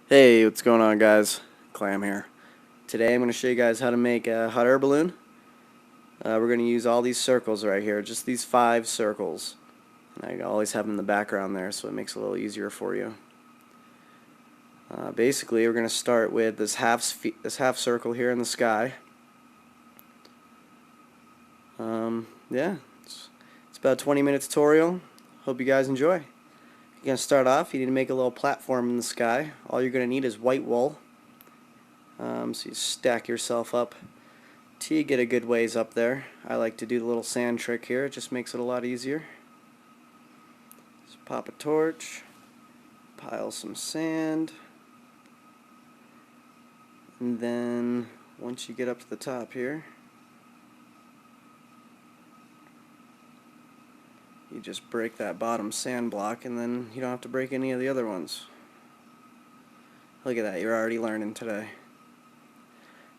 Hey, what's going on, guys? Clam here. Today I'm going to show you guys how to make a hot air balloon. We're going to use all these circles right here, just these 5 circles. And I always have them in the background there, so it makes it a little easier for you. Basically, we're going to start with this half circle here in the sky. Yeah, it's about a 20-minute tutorial. Hope you guys enjoy. You're going to start off, you need to make a little platform in the sky. All you're going to need is white wool. So you stack yourself up till you get a good ways up there. I like to do the little sand trick here. It just makes it a lot easier. Just pop a torch, pile some sand, and then once you get up to the top here, you just break that bottom sand block, and then you don't have to break any of the other ones. Look at that, you're already learning today.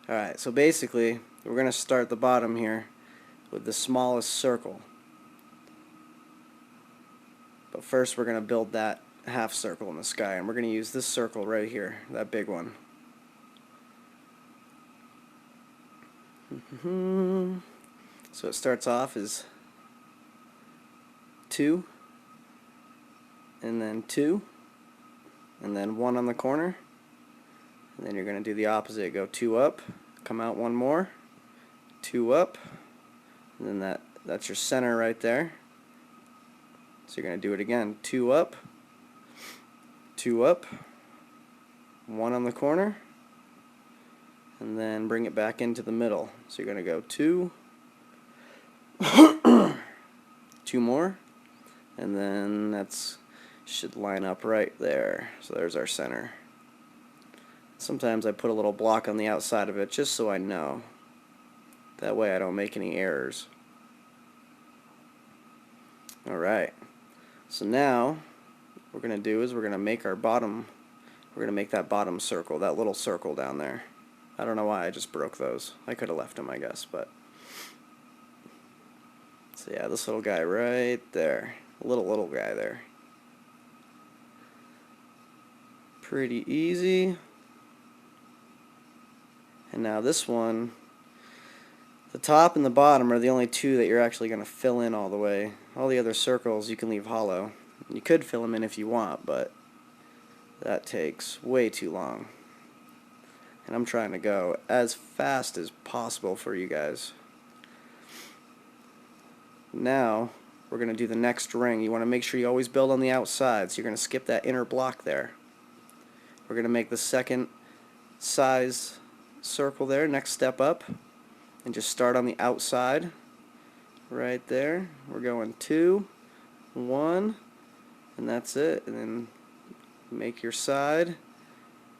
Alright, so basically we're going to start the bottom here with the smallest circle. But first we're going to build that half circle in the sky, and we're going to use this circle right here, that big one. So it starts off as 2, and then 2, and then 1 on the corner. And then you're going to do the opposite, go 2 up, come out 1 more, 2 up, and then that's your center right there. So you're going to do it again, 2 up, 2 up, 1 on the corner, and then bring it back into the middle. So you're going to go 2, 2 more, and then that's should line up right there. So there's our center. Sometimes I put a little block on the outside of it just so I know. That way I don't make any errors. Alright, so now what we're going to do is we're going to make our bottom, we're going to make that bottom circle, that little circle down there. I don't know why I just broke those. I could have left them, I guess, but so yeah, this little guy right there, little guy there. Pretty easy. And now this one, the top and the bottom are the only 2 that you're actually going to fill in all the way. All the other circles you can leave hollow. You could fill them in if you want, but that takes way too long. And I'm trying to go as fast as possible for you guys. Now we're going to do the next ring. You want to make sure you always build on the outside, so you're going to skip that inner block there. We're going to make the second size circle there, next step up, and just start on the outside right there. We're going 2, 1, and that's it. And then make your side,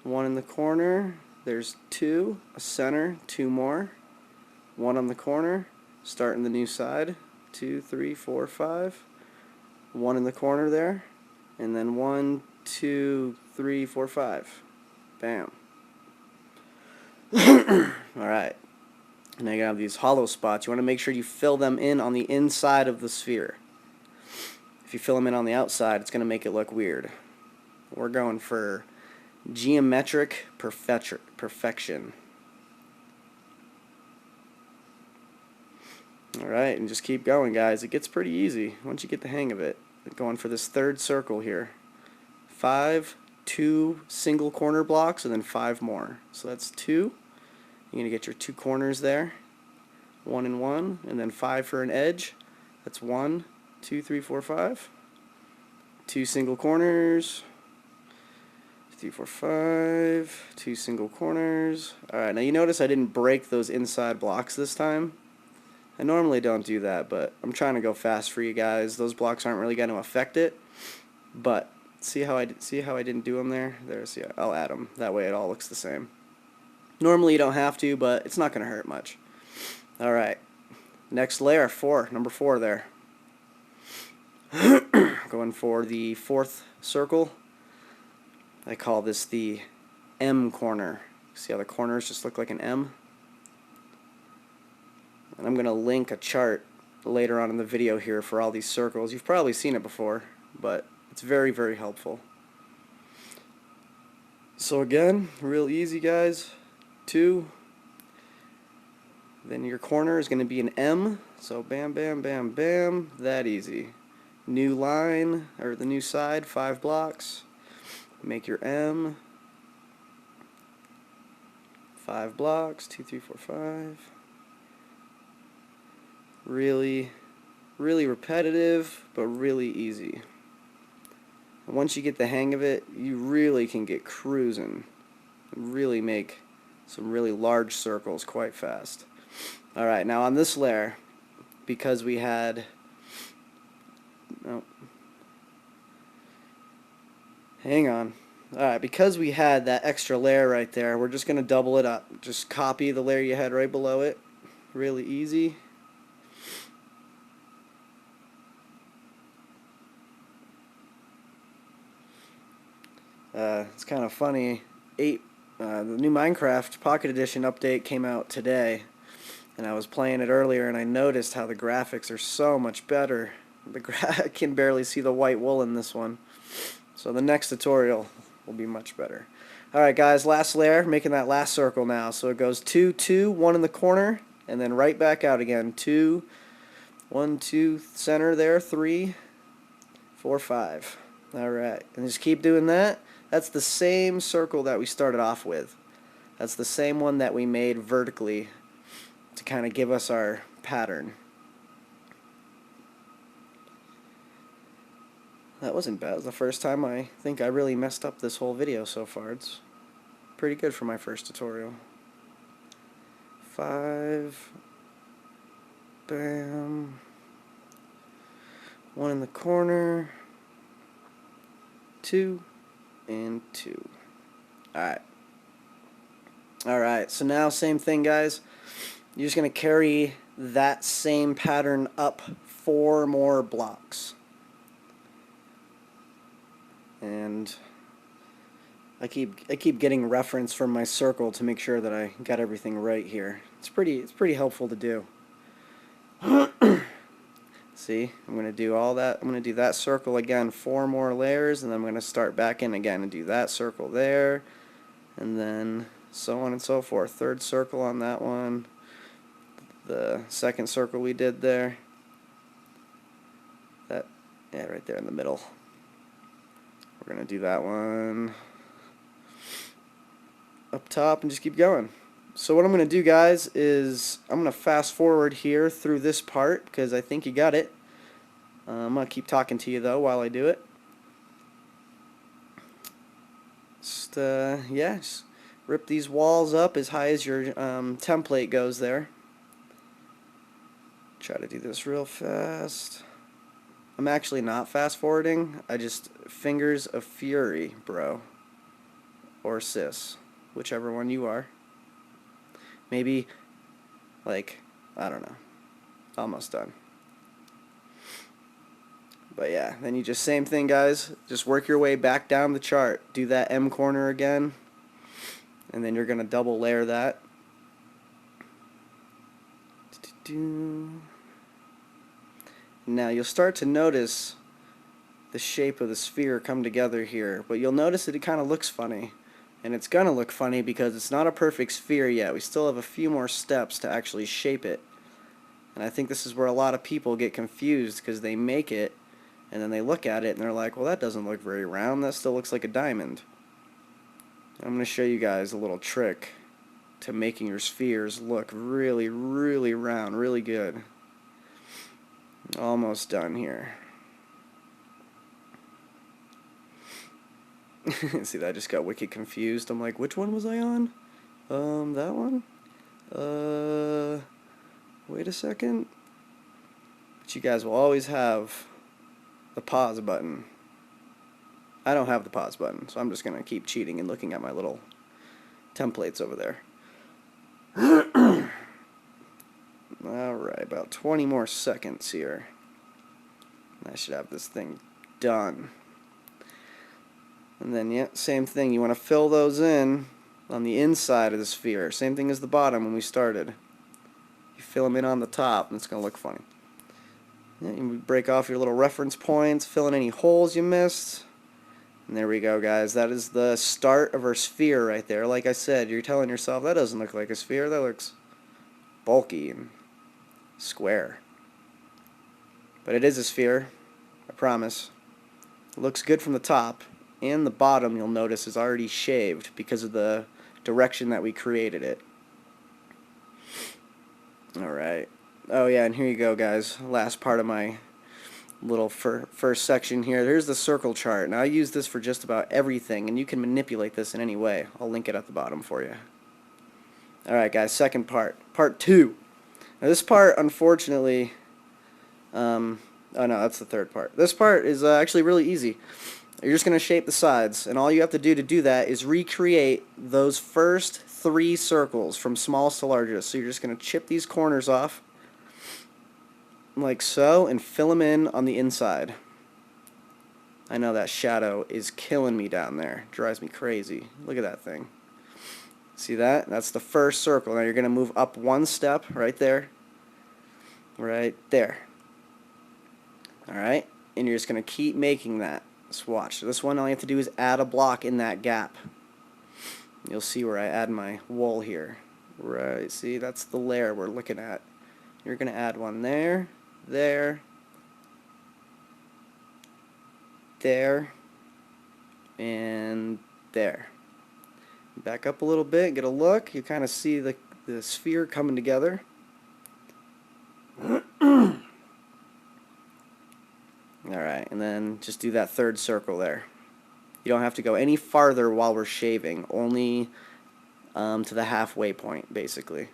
1 in the corner, there's 2, a center, 2 more, 1 on the corner, starting the new side, 2, 3, 4, 5, 1 in the corner there, and then 1, 2, 3, 4, 5. Bam. Alright, now you have these hollow spots. You want to make sure you fill them in on the inside of the sphere. If you fill them in on the outside, it's going to make it look weird. We're going for geometric perfection. Alright, and just keep going, guys. It gets pretty easy once you get the hang of it. Going for this third circle here. 5, 2 single corner blocks, and then 5 more. So that's 2. You're going to get your 2 corners there. 1 and 1, and then 5 for an edge. That's 1, 2, 3, 4, 5. 2 single corners. 3, 4, 5. 2 single corners. Alright, now you notice I didn't break those inside blocks this time. I normally don't do that, but I'm trying to go fast for you guys. Those blocks aren't really going to affect it, but see how I didn't do them there? See, I'll add them. That way it all looks the same. Normally you don't have to, but it's not going to hurt much. Alright, next layer, 4, number 4 there. Going for the 4th circle. I call this the M corner. See how the corners just look like an M? And I'm going to link a chart later on in the video here for all these circles. You've probably seen it before, but it's very, very helpful. So again, real easy, guys. 2. Then your corner is going to be an M. So bam, bam, bam, bam. That easy. New line, or the new side, 5 blocks. Make your M. 5 blocks. 2, 3, 4, 5. Really repetitive, but really easy. And once you get the hang of it, you really can get cruising. Really make some really large circles quite fast. Alright, now on this layer, because we had... hang on. Alright, because we had that extra layer right there, we're just going to double it up. Just copy the layer you had right below it. Really easy. It's kind of funny. The new Minecraft Pocket Edition update came out today, and I was playing it earlier, and I noticed how the graphics are so much better. I can barely see the white wool in this one, so the next tutorial will be much better. Alright guys, last layer, making that last circle now. So it goes 2, 2, 1 in the corner, and then right back out again. 2, 1, 2, center there, 3, 4, 5. Alright, and just keep doing that. That's the same circle that we started off with. That's the same one that we made vertically to kind of give us our pattern. That wasn't bad. It was the first time I think I really messed up this whole video so far. It's pretty good for my first tutorial. 5. Bam. 1 in the corner. 2. And 2. Alright, so now same thing, guys. You're just going to carry that same pattern up 4 more blocks. And I keep getting reference from my circle to make sure that I got everything right here. It's pretty helpful to do. See, I'm going to do all that. I'm going to do that circle again, 4 more layers, and then I'm going to start back in again and do that circle there, and then so on and so forth. 3rd circle on that one, the 2nd circle we did there, that, yeah, right there in the middle. We're going to do that one up top and just keep going. So what I'm going to do, guys, is I'm going to fast forward here through this part because I think you got it. I'm going to keep talking to you, though, while I do it. Just, yeah, just rip these walls up as high as your template goes there. Try to do this real fast. I'm actually not fast forwarding. I just fingers of fury, bro. Or sis. Whichever one you are. Maybe, like, I don't know. Almost done. But yeah, then you just, same thing, guys. Just work your way back down the chart. Do that M corner again. And then you're going to double layer that. Now you'll start to notice the shape of the sphere come together here. But you'll notice that it kind of looks funny. And it's going to look funny because it's not a perfect sphere yet. We still have a few more steps to actually shape it. And I think this is where a lot of people get confused because they make it and then they look at it and they're like, well, that doesn't look very round. That still looks like a diamond. I'm going to show you guys a little trick to making your spheres look really, really round, really good. Almost done here. See, I just got wicked confused. I'm like, which one was I on? That one? Wait a second. But you guys will always have the pause button. I don't have the pause button, so I'm just going to keep cheating and looking at my little templates over there. Alright, about 20 more seconds here. I should have this thing done. And then, yeah, same thing. You want to fill those in on the inside of the sphere. Same thing as the bottom when we started. You fill them in on the top, and it's going to look funny. Yeah, you break off your little reference points, fill in any holes you missed. And there we go, guys. That is the start of our sphere right there. Like I said, you're telling yourself, that doesn't look like a sphere. That looks bulky and square. But it is a sphere, I promise. It looks good from the top, and the bottom, you'll notice, is already shaved because of the direction that we created it. Alright. Oh yeah, and here you go, guys. Last part of my little first section here. There's the circle chart. Now I use this for just about everything, and you can manipulate this in any way. I'll link it at the bottom for you. Alright, guys, second part. Part 2. Now this part, unfortunately, oh no, that's the third part. This part is actually really easy. You're just going to shape the sides, and all you have to do that is recreate those first 3 circles from smallest to largest. So you're just going to chip these corners off like so and fill them in on the inside. I know that shadow is killing me down there. Drives me crazy. Look at that thing. See that? That's the first circle. Now you're going to move up 1 step right there. Right there. Alright? And you're just going to keep making that. Let's watch. This one, all you have to do is add a block in that gap. You'll see where I add my wool here. Right, see, that's the layer we're looking at. You're going to add one there, there, there, and there. Back up a little bit, get a look. You kind of see the sphere coming together. Alright, and then just do that third circle there. You don't have to go any farther while we're shaving, only to the halfway point, basically.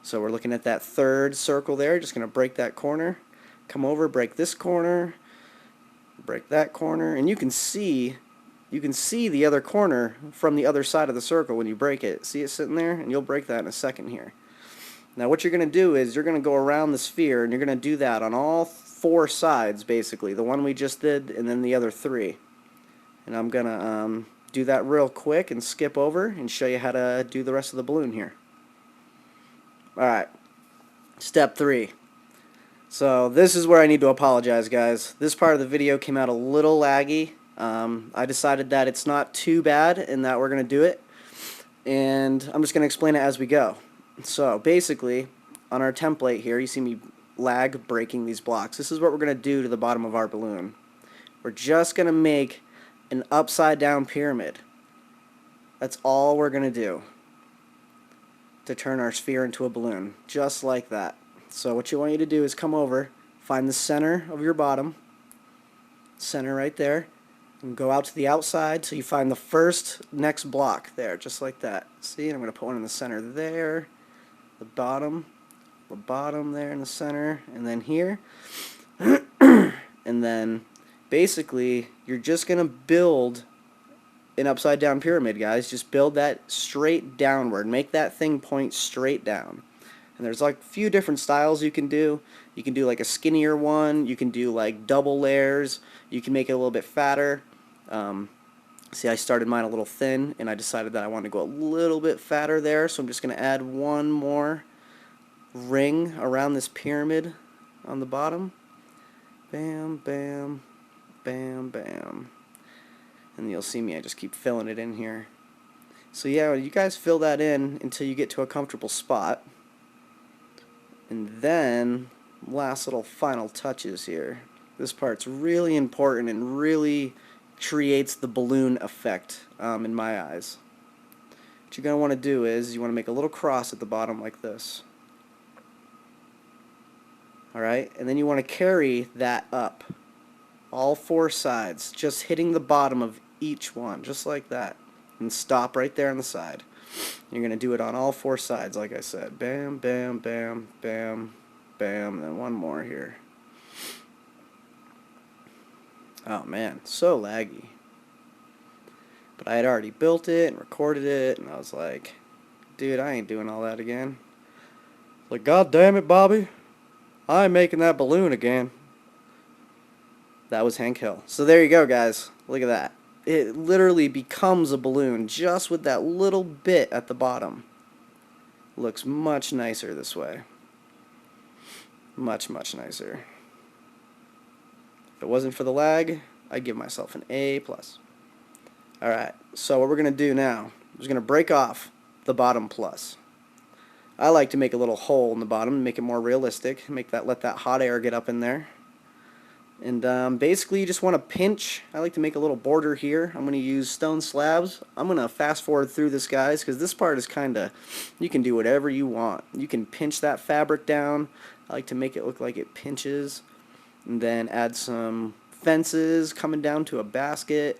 So we're looking at that third circle there, just going to break that corner, come over, break this corner, break that corner, and you can see the other corner from the other side of the circle when you break it. See it sitting there? And you'll break that in a second here. Now what you're going to do is you're going to go around the sphere, and you're going to do that on all 4 sides, basically. The one we just did, and then the other 3. And I'm going to do that real quick and skip over and show you how to do the rest of the balloon here. Alright, step 3. So this is where I need to apologize, guys. This part of the video came out a little laggy. I decided that it's not too bad and that we're going to do it. And I'm just going to explain it as we go. So basically, on our template here, you see me lag breaking these blocks. This is what we're going to do to the bottom of our balloon. We're just going to make an upside down pyramid. That's all we're going to do to turn our sphere into a balloon, just like that. So what you want you to do is come over, find the center of your bottom, center right there, and go out to the outside till you find the first next block there, just like that. See, I'm going to put one in the center there, the bottom there in the center, and then here. And then basically you're just going to build an upside down pyramid, guys. Just build that straight downward. Make that thing point straight down. And there's like a few different styles you can do. You can do like a skinnier one. You can do like double layers. You can make it a little bit fatter. See, I started mine a little thin, and I decided that I wanted to go a little bit fatter there, so I'm just going to add one more ring around this pyramid on the bottom. Bam, bam, bam, bam. And you'll see me, I just keep filling it in here. So yeah, you guys fill that in until you get to a comfortable spot. And then, last little final touches here. This part's really important and really creates the balloon effect in my eyes. What you're going to want to do is you want to make a little cross at the bottom like this. Alright, and then you want to carry that up. All 4 sides, just hitting the bottom of each one, just like that. And stop right there on the side. You're going to do it on all 4 sides, like I said. Bam, bam, bam, bam, bam, and then one more here. Oh man, so laggy. But I had already built it and recorded it, and I was like, dude, I ain't doing all that again. Like, God damn it, Bobby, I'm making that balloon again. That was Hank Hill. So there you go, guys. Look at that. It literally becomes a balloon just with that little bit at the bottom. Looks much nicer this way. Much, much nicer. If it wasn't for the lag, I'd give myself an A+. Alright, so what we're going to do now is going to break off the bottom plus. I like to make a little hole in the bottom, make it more realistic, let that hot air get up in there. And basically you just want to pinch. I like to make a little border here. I'm going to use stone slabs. I'm going to fast forward through this, guys, because this part is kind of, you can do whatever you want. You can pinch that fabric down. I like to make it look like it pinches. And then add some fences coming down to a basket.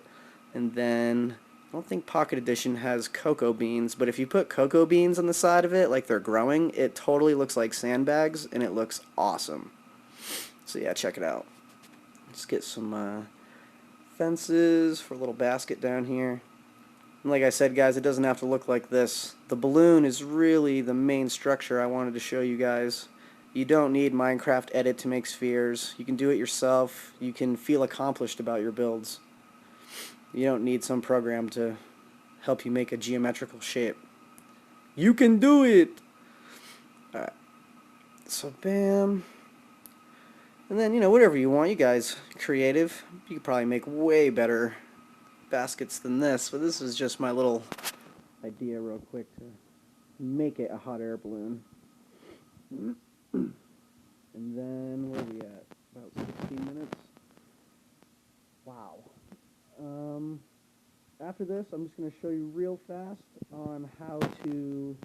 And then, I don't think Pocket Edition has cocoa beans, but if you put cocoa beans on the side of it like they're growing, it totally looks like sandbags, and it looks awesome. So yeah, check it out. Let's get some fences for a little basket down here. And like I said, guys, it doesn't have to look like this. The balloon is really the main structure I wanted to show you guys. You don't need Minecraft Edit to make spheres. You can do it yourself. You can feel accomplished about your builds. You don't need some program to help you make a geometrical shape. You can do it! Alright. So, bam. And then, whatever you want. You guys are creative. You could probably make way better baskets than this, but this is just my little idea real quick to make it a hot air balloon. And then, where are we at? About 16 minutes. Wow. After this, I'm just going to show you real fast on how to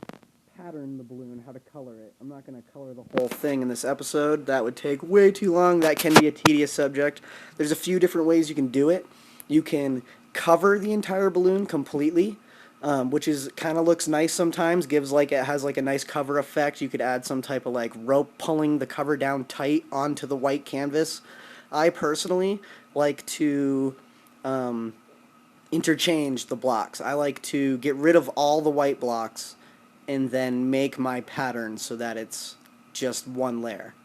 pattern the balloon, how to color it. I'm not going to color the whole thing in this episode. That would take way too long. That can be a tedious subject. There's a few different ways you can do it. You can cover the entire balloon completely, which is kind of looks nice sometimes. It has like a nice cover effect. You could add some type of like rope pulling the cover down tight onto the white canvas. I personally like to interchange the blocks. I like to get rid of all the white blocks and then make my pattern so that it's just one layer.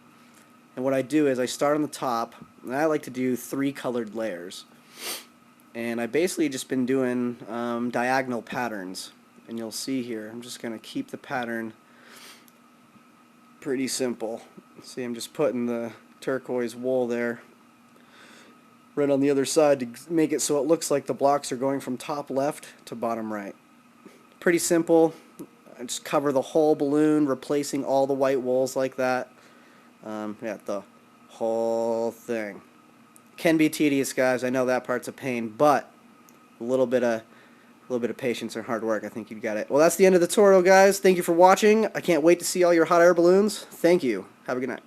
And what I do is I start on the top, and I like to do 3 colored layers. And I basically just been doing diagonal patterns. And you'll see here, I'm just going to keep the pattern pretty simple. See, I'm just putting the turquoise wool there right on the other side to make it so it looks like the blocks are going from top left to bottom right. Pretty simple. I just cover the whole balloon, replacing all the white wools like that. Yeah, the whole thing. Can be tedious, guys. I know that part's a pain, but a little bit of patience and hard work, I think you've got it. Well, that's the end of the tutorial, guys. Thank you for watching. I can't wait to see all your hot air balloons. Thank you. Have a good night.